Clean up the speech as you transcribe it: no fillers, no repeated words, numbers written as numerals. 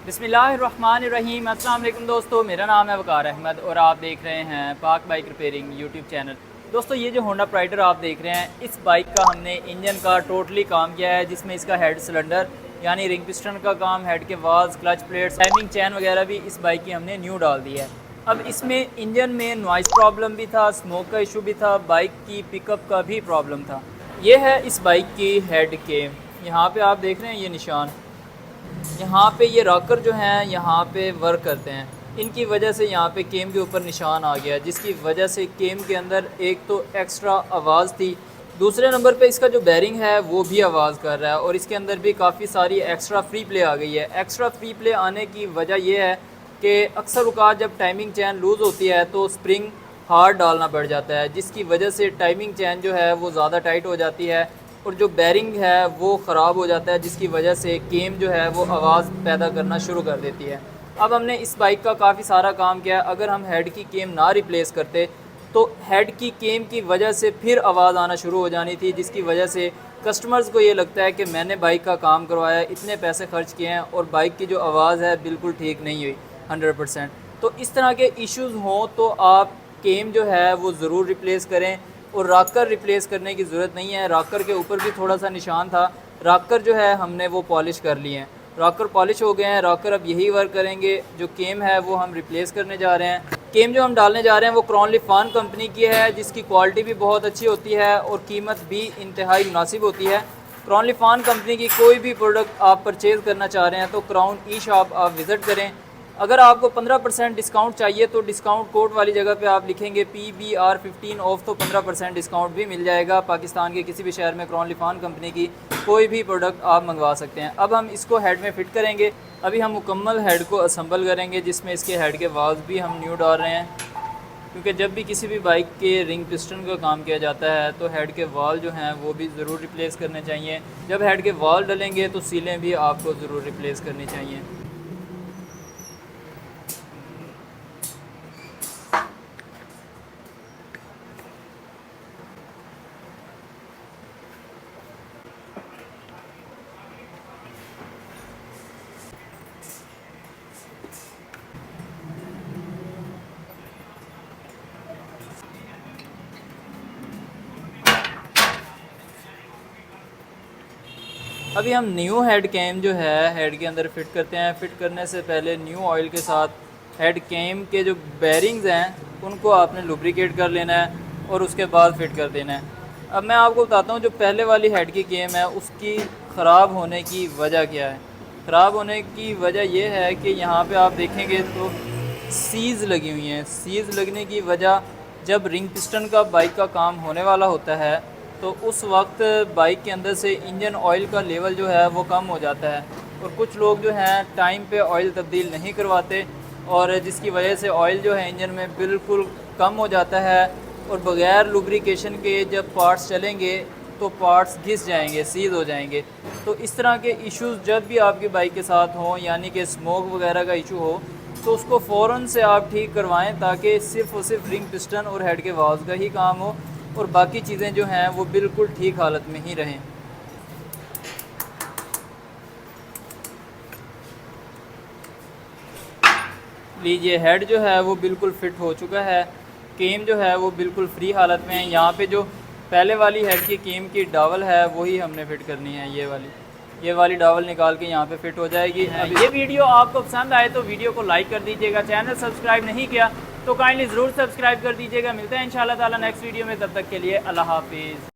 बिस्मिल्लाहिर्रहमानिर्रहीम। अस्सलाम वालेकुम दोस्तों, मेरा नाम है वकार अहमद और आप देख रहे हैं पाक बाइक रिपेयरिंग यूट्यूब चैनल। दोस्तों, ये जो होंडा प्राइडर आप देख रहे हैं, इस बाइक का हमने इंजन का टोटली काम किया है, जिसमें इसका हेड सिलेंडर यानी रिंग पिस्टन का काम, हेड के वाल्स, क्लच प्लेट्स, टाइमिंग चैन वगैरह भी इस बाइक की हमने न्यू डाल दी है। अब इसमें इंजन में नॉइज़ प्रॉब्लम भी था, स्मोक का इशू भी था, बाइक की पिकअप का भी प्रॉब्लम था। ये है इस बाइक की हेड के, यहाँ पे आप देख रहे हैं ये निशान, यहाँ पे ये रॉकर जो हैं यहाँ पे वर्क करते हैं, इनकी वजह से यहाँ पे केम के ऊपर निशान आ गया, जिसकी वजह से केम के अंदर एक तो एक्स्ट्रा आवाज़ थी, दूसरे नंबर पे इसका जो बैरिंग है वो भी आवाज़ कर रहा है और इसके अंदर भी काफ़ी सारी एक्स्ट्रा फ्री प्ले आ गई है। एक्स्ट्रा फ्री प्ले आने की वजह यह है कि अक्सर औक़ात जब टाइमिंग चैन लूज़ होती है तो स्प्रिंग हार्ड डालना पड़ जाता है, जिसकी वजह से टाइमिंग चैन जो है वो ज़्यादा टाइट हो जाती है और जो बैरिंग है वो ख़राब हो जाता है, जिसकी वजह से केम जो है वो आवाज़ पैदा करना शुरू कर देती है। अब हमने इस बाइक का काफ़ी सारा काम किया। अगर हम हेड की केम ना रिप्लेस करते तो हेड की केम की वजह से फिर आवाज़ आना शुरू हो जानी थी, जिसकी वजह से कस्टमर्स को ये लगता है कि मैंने बाइक का काम करवाया, इतने पैसे खर्च किए हैं और बाइक की जो आवाज़ है बिल्कुल ठीक नहीं हुई 100%। तो इस तरह के इश्यूज़ हों तो आप केम जो है वो ज़रूर रिप्लेस करें और रॉकर रिप्लेस करने की ज़रूरत नहीं है। रॉकर के ऊपर भी थोड़ा सा निशान था, रॉकर जो है हमने वो पॉलिश कर लिए हैं, रॉकर पॉलिश हो गए हैं, रॉकर अब यही वर्क करेंगे। जो केम है वो हम रिप्लेस करने जा रहे हैं। केम जो हम डालने जा रहे हैं वो क्रॉन लिफान कंपनी की है, जिसकी क्वालिटी भी बहुत अच्छी होती है और कीमत भी इंतहाई मुनासिब होती है। क्रॉन लिफान कंपनी की कोई भी प्रोडक्ट आप परचेज़ करना चाह रहे हैं तो क्राउन ई शॉप आप विज़िट करें। अगर आपको 15% डिस्काउंट चाहिए तो डिस्काउंट कोड वाली जगह पे आप लिखेंगे PBR15 ऑफ, तो 15% डिस्काउंट भी मिल जाएगा। पाकिस्तान के किसी भी शहर में क्रॉन लिफान कंपनी की कोई भी प्रोडक्ट आप मंगवा सकते हैं। अब हम इसको हेड में फ़िट करेंगे। अभी हम मुकम्मल हेड को असम्बल करेंगे, जिसमें इसके हेड के वाल्व भी हम न्यू डाल रहे हैं, क्योंकि जब भी किसी भी बाइक के रिंग पिस्टन का काम किया जाता है तो हेड के वाल जो हैं वो भी ज़रूर रिप्लेस करने चाहिए। जब हेड के वाल डलेंगे तो सीलें भी आपको ज़रूर रिप्लेस करनी चाहिए। अभी हम न्यू हेड कैम जो है हेड के अंदर फ़िट करते हैं। फ़िट करने से पहले न्यू ऑयल के साथ हेड कैम के जो बैरिंग्स हैं उनको आपने लुब्रिकेट कर लेना है और उसके बाद फ़िट कर देना है। अब मैं आपको बताता हूँ जो पहले वाली हेड की कैम है उसकी ख़राब होने की वजह क्या है। ख़राब होने की वजह यह है कि यहाँ पे आप देखेंगे तो सीज़ लगी हुई हैं। सीज़ लगने की वजह, जब रिंग पिस्टन का बाइक का काम होने वाला होता है तो उस वक्त बाइक के अंदर से इंजन ऑयल का लेवल जो है वो कम हो जाता है और कुछ लोग जो हैं टाइम पे ऑयल तब्दील नहीं करवाते और जिसकी वजह से ऑयल जो है इंजन में बिल्कुल कम हो जाता है और बग़ैर लुब्रिकेशन के जब पार्ट्स चलेंगे तो पार्ट्स घिस जाएंगे, सीज हो जाएंगे। तो इस तरह के इश्यूज़ जब भी आपकी बाइक के साथ हों, यानी कि स्मोक वगैरह का इशू हो, तो उसको फ़ौरन से आप ठीक करवाएं ताकि सिर्फ़ और सिर्फ रिंग पिस्टन और हेड के वाल्व का ही काम हो और बाकी चीज़ें जो हैं वो बिल्कुल ठीक हालत में ही रहें। लीजिए, हेड जो है वो बिल्कुल फ़िट हो चुका है, केम जो है वो बिल्कुल फ्री हालत में है। यहाँ पे जो पहले वाली हेड की केम की डावल है वही हमने फ़िट करनी है। ये वाली डावल निकाल के यहाँ पे फ़िट हो जाएगी। अब ये वीडियो आपको पसंद आए तो वीडियो को लाइक कर दीजिएगा। चैनल सब्सक्राइब नहीं किया तो काइंडली ज़रूर सब्सक्राइब कर दीजिएगा। मिलते हैं इंशाल्लाह ताला नेक्स्ट वीडियो में, तब तक के लिए अल्लाह हाफिज़।